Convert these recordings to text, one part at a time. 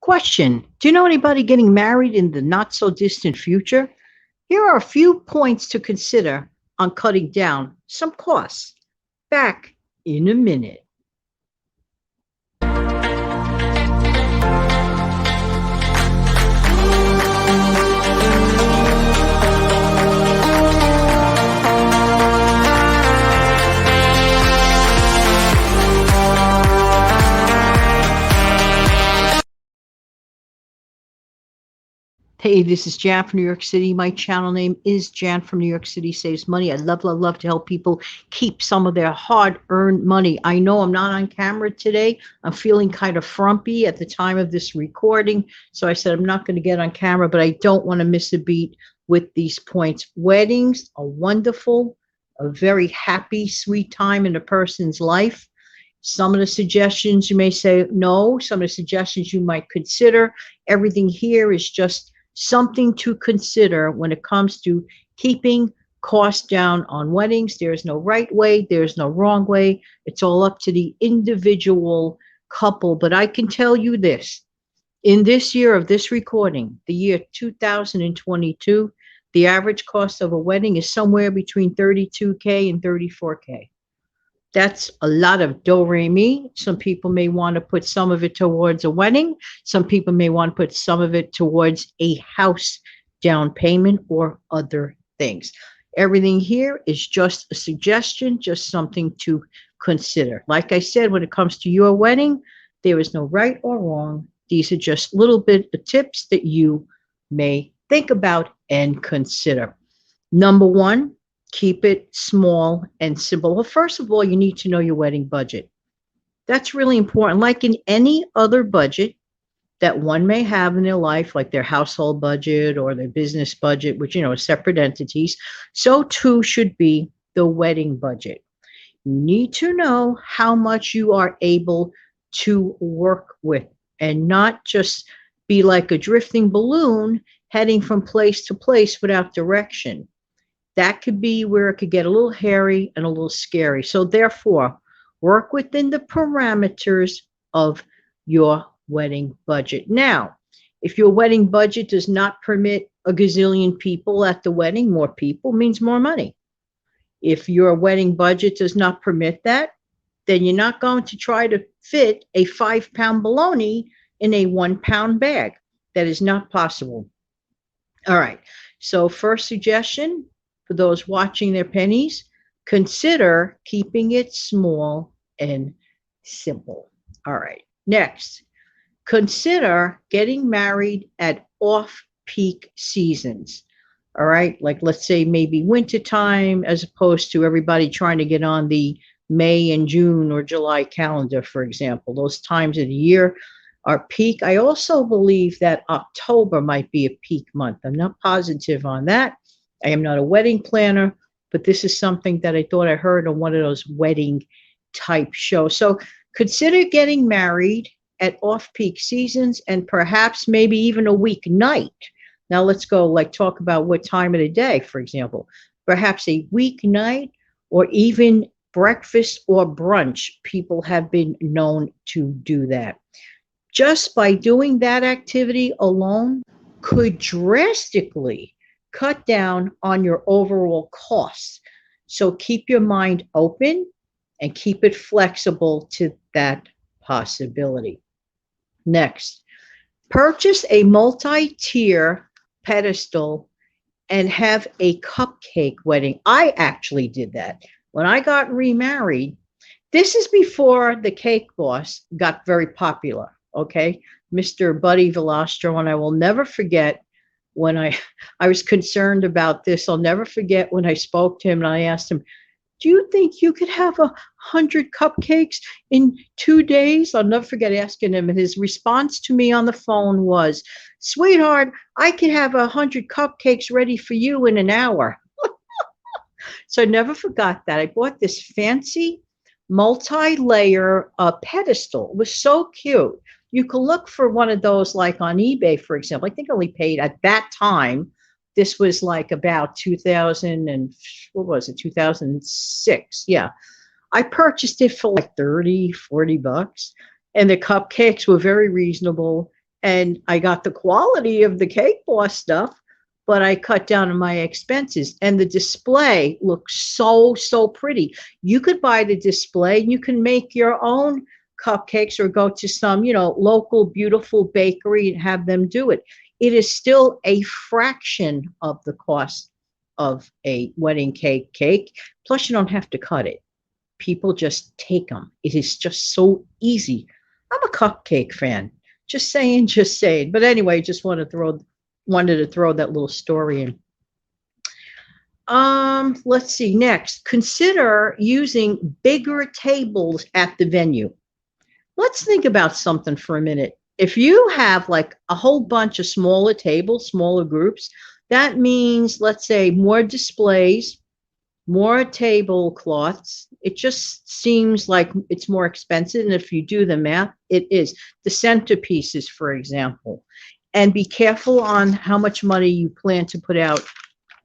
Question: do you know anybody getting married in the not so distant future? Here are a few points to consider on cutting down some costs. Back in a minute. Hey, this is Jan from New York City. My channel name is Jan from New York City Saves Money. I love, love, love to help people keep some of their hard-earned money. I know I'm not on camera today. I'm feeling kind of frumpy at the time of this recording. So I said I'm not going to get on camera, but I don't want to miss a beat with these points. Weddings are wonderful, a very happy, sweet time in a person's life. Some of the suggestions you may say no, some of the suggestions you might consider. Everything here is just something to consider when it comes to keeping costs down on weddings. There's no right way, there's no wrong way. It's all up to the individual couple. But I can tell you this, in this year of this recording, the year 2022, the average cost of a wedding is somewhere between 32K and 34K. That's a lot of do-re-mi. Some people may want to put some of it towards a wedding. Some people may want to put some of it towards a house down payment or other things. Everything here is just a suggestion, just something to consider. Like I said, when it comes to your wedding, there is no right or wrong. These are just little bit of tips that you may think about and consider. Number one, keep it small and simple. Well, first of all, you need to know your wedding budget. That's really important. Like in any other budget that one may have in their life, like their household budget or their business budget, which, are separate entities, so too should be the wedding budget. You need to know how much you are able to work with and not just be like a drifting balloon heading from place to place without direction. That could be where it could get a little hairy and a little scary. So therefore, work within the parameters of your wedding budget. Now, if your wedding budget does not permit a gazillion people at the wedding, more people means more money. If your wedding budget does not permit that, then you're not going to try to fit a 5-pound bologna in a 1-pound bag. That is not possible. All right. So first suggestion, for those watching their pennies, consider keeping it small and simple. All right. Next, consider getting married at off-peak seasons. All right. Like let's say maybe wintertime as opposed to everybody trying to get on the May and June or July calendar, for example. Those times of the year are peak. I also believe that October might be a peak month. I'm not positive on that. I am not a wedding planner, but this is something that I thought I heard on one of those wedding type shows. So consider getting married at off-peak seasons and perhaps maybe even a weeknight. Now let's go talk about what time of the day, for example. Perhaps a weeknight or even breakfast or brunch. People have been known to do that. Just by doing that activity alone could drastically cut down on your overall costs. So keep your mind open and keep it flexible to that possibility. Next, purchase a multi-tier pedestal and have a cupcake wedding. I actually did that. When I got remarried, this is before the cake boss got very popular, okay? Mr. Buddy Velastro, and I will never forget when I was concerned about this. I'll never forget when I spoke to him and I asked him, do you think you could have 100 cupcakes in 2 days? I'll never forget asking him, and his response to me on the phone was, sweetheart, I could have 100 cupcakes ready for you in an hour. So I never forgot that. I bought this fancy multi-layer pedestal. It was so cute. You could look for one of those like on eBay, for example. I think I only paid at that time, this was like about 2000 and what was it, 2006. Yeah. I purchased it for like 30, $40. And the cupcakes were very reasonable. And I got the quality of the Cake Boss stuff, but I cut down on my expenses. And the display looks so pretty. You could buy the display and you can make your own cupcakes or go to some, local beautiful bakery and have them do it. It is still a fraction of the cost of a wedding cake. Plus, you don't have to cut it. People just take them. It is just so easy. I'm a cupcake fan. Just saying, just saying. But anyway, just wanted to throw that little story in. Let's see. Next, consider using bigger tables at the venue. Let's think about something for a minute. If you have like a whole bunch of smaller tables, smaller groups, that means, let's say, more displays, more tablecloths. It just seems like it's more expensive. And if you do the math, it is. The centerpieces, for example. And be careful on how much money you plan to put out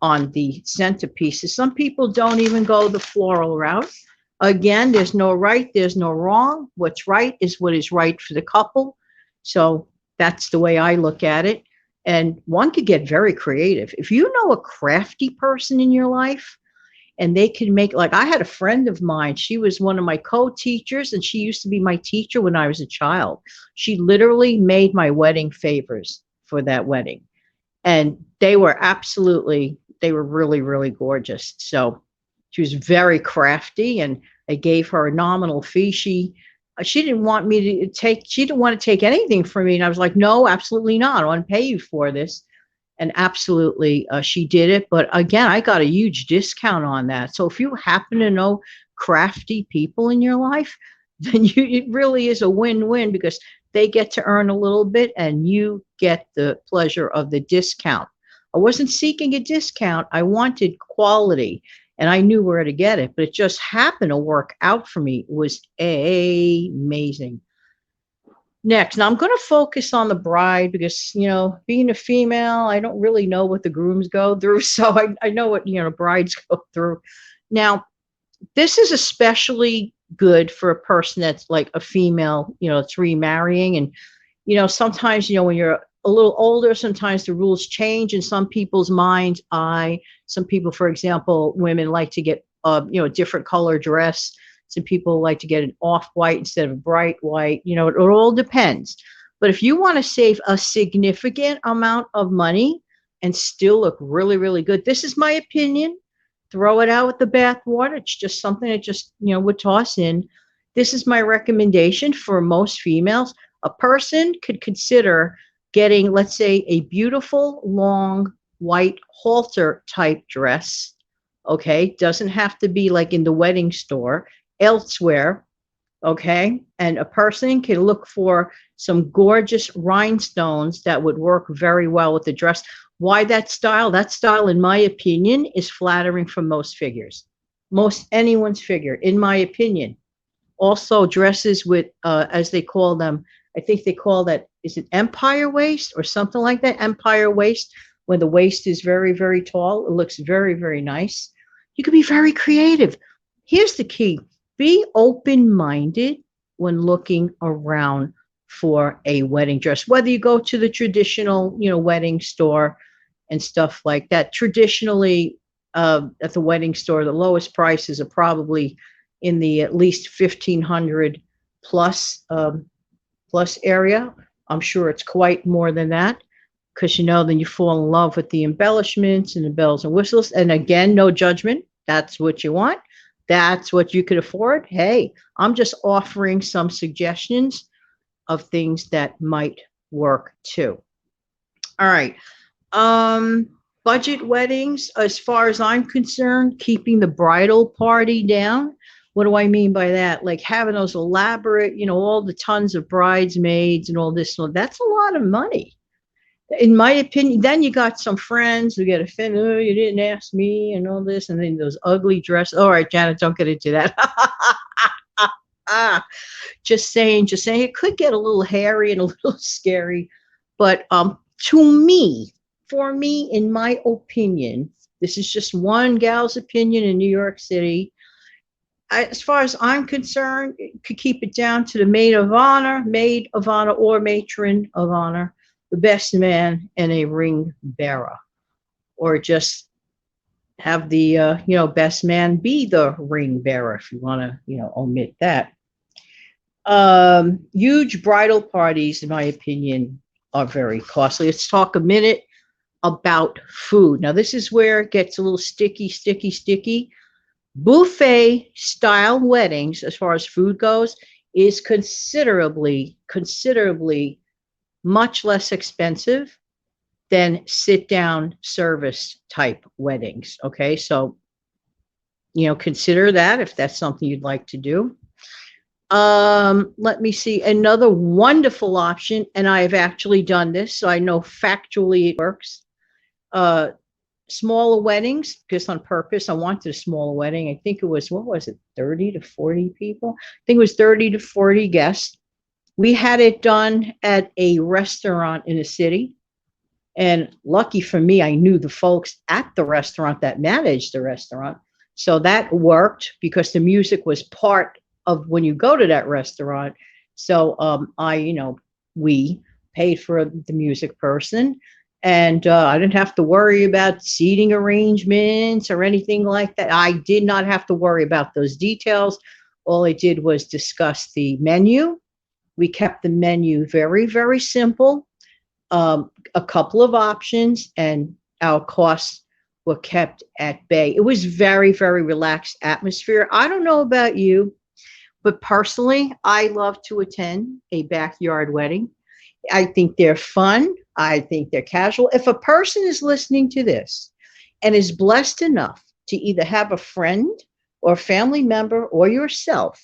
on the centerpieces. Some people don't even go the floral route. Again, there's no right, there's no wrong. What's right is what is right for the couple. So that's the way I look at it. And one could get very creative. If you know a crafty person in your life, and they can make, like, I had a friend of mine, she was one of my co-teachers, and she used to be my teacher when I was a child. She literally made my wedding favors for that wedding. And they were really gorgeous. So she was very crafty, and I gave her a nominal fee. She didn't want she didn't want to take anything from me. And I was like, no, absolutely not. I want to pay you for this. And absolutely, she did it. But again, I got a huge discount on that. So if you happen to know crafty people in your life, then it really is a win-win, because they get to earn a little bit and you get the pleasure of the discount. I wasn't seeking a discount. I wanted quality, and I knew where to get it, but it just happened to work out for me. It was amazing. Next, now I'm going to focus on the bride because, being a female, I don't really know what the grooms go through. So I know what, brides go through. Now, this is especially good for a person that's like a female, that's remarrying. And, sometimes, when you're a little older, sometimes the rules change in some people's minds. Some people, for example, women like to get, a different color dress. Some people like to get an off-white instead of bright white. It all depends. But if you want to save a significant amount of money and still look really, really good, this is my opinion. Throw it out with the bathwater. It's just something that just, would toss in. This is my recommendation for most females. A person could consider getting, let's say, a beautiful, long, white halter type dress. Okay. Doesn't have to be like in the wedding store. Elsewhere, okay? And a person can look for some gorgeous rhinestones that would work very well with the dress. Why that style? That style, in my opinion, is flattering for most figures, most anyone's figure, in my opinion. Also, dresses with, as they call them, I think they call that, is it empire waist or something like that? Empire waist, when the waist is very, very tall. It looks very, very nice. You can be very creative. Here's the key. Be open-minded when looking around for a wedding dress, whether you go to the traditional, wedding store and stuff like that. Traditionally, at the wedding store, the lowest prices are probably in the at least 1,500 plus area. I'm sure it's quite more than that, because, then you fall in love with the embellishments and the bells and whistles. And again, no judgment. That's what you want. That's what you could afford. Hey, I'm just offering some suggestions of things that might work too. All right. Budget weddings, as far as I'm concerned, keeping the bridal party down. What do I mean by that? Like having those elaborate, all the tons of bridesmaids and all this. So that's a lot of money, in my opinion. Then you got some friends who get offended. Oh, you didn't ask me and all this. And then those ugly dresses. All right, Janet, don't get into that. Just saying, it could get a little hairy and a little scary. But for me, in my opinion, this is just one gal's opinion in New York City. as far as I'm concerned, it could keep it down to the maid of honor, or matron of honor, the best man, and a ring bearer, or just have the best man be the ring bearer if you want to omit that. Huge bridal parties, in my opinion, are very costly. Let's talk a minute about food. Now, this is where it gets a little sticky. Buffet style weddings, as far as food goes, is considerably much less expensive than sit down service type weddings. Okay, so consider that if that's something you'd like to do. Let me see, another wonderful option, and I have actually done this, so I know factually it works. Smaller weddings, just on purpose. I wanted a smaller wedding. I think it was, what was it, 30 to 40 people? I think it was 30 to 40 guests. We had it done at a restaurant in the city. And lucky for me, I knew the folks at the restaurant that managed the restaurant. So that worked because the music was part of when you go to that restaurant. So we paid for the music person. And I didn't have to worry about seating arrangements or anything like that. I did not have to worry about those details. All I did was discuss the menu. We kept the menu very, very simple, a couple of options, and our costs were kept at bay. It was very, very relaxed atmosphere. I don't know about you, but personally, I love to attend a backyard wedding. I think they're fun. I think they're casual. If a person is listening to this and is blessed enough to either have a friend or family member or yourself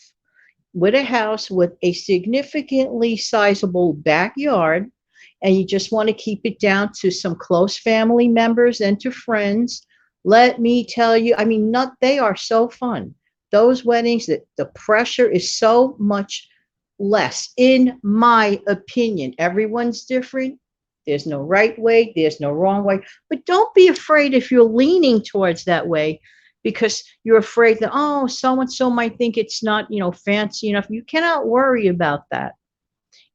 with a house with a significantly sizable backyard, and you just want to keep it down to some close family members and to friends, let me tell you, I mean, they are so fun. Those weddings, that the pressure is so much less, in my opinion. Everyone's different. There's no right way, there's no wrong way. But don't be afraid if you're leaning towards that way because you're afraid that, oh, so and so might think it's not, fancy enough. You cannot worry about that.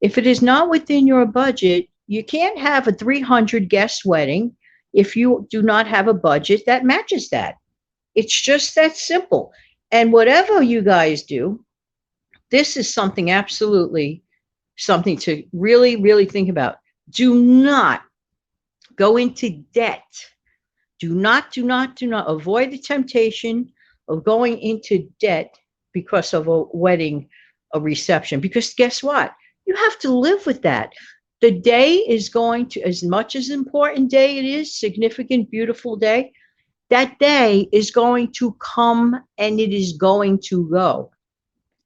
If it is not within your budget, you can't have a 300 guest wedding if you do not have a budget that matches that. It's just that simple. And whatever you guys do, this is something to really, really think about. Do not go into debt. Do not avoid the temptation of going into debt because of a wedding, a reception. Because guess what? You have to live with that. The day is going to, as much as important day it is, significant, beautiful day, that day is going to come and it is going to go.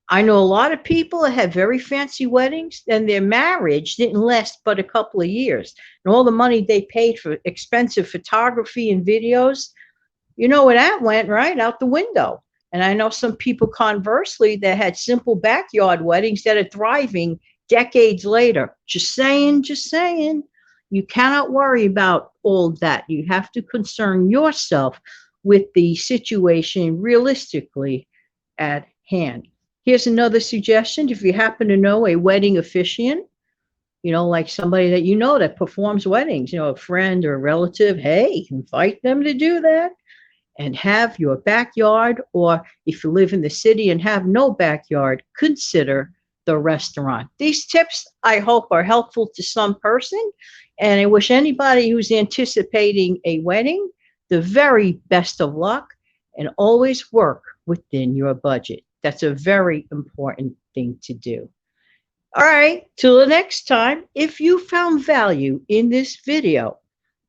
I know a lot of people that have very fancy weddings and their marriage didn't last but a couple of years. And all the money they paid for expensive photography and videos, you know where that went, right? Out the window. And I know some people conversely that had simple backyard weddings that are thriving decades later. Just saying. You cannot worry about all that. You have to concern yourself with the situation realistically at hand. Here's another suggestion. If you happen to know a wedding officiant, like somebody that that performs weddings, a friend or a relative, hey, invite them to do that and have your backyard. Or if you live in the city and have no backyard, consider the restaurant. These tips, I hope, are helpful to some person. And I wish anybody who's anticipating a wedding the very best of luck, and always work within your budget. That's a very important thing to do. All right, till the next time, if you found value in this video,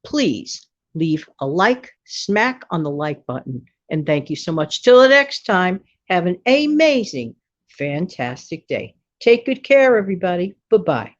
please leave a like, smack on the like button. And thank you so much. Till the next time, have an amazing, fantastic day. Take good care, everybody. Bye-bye.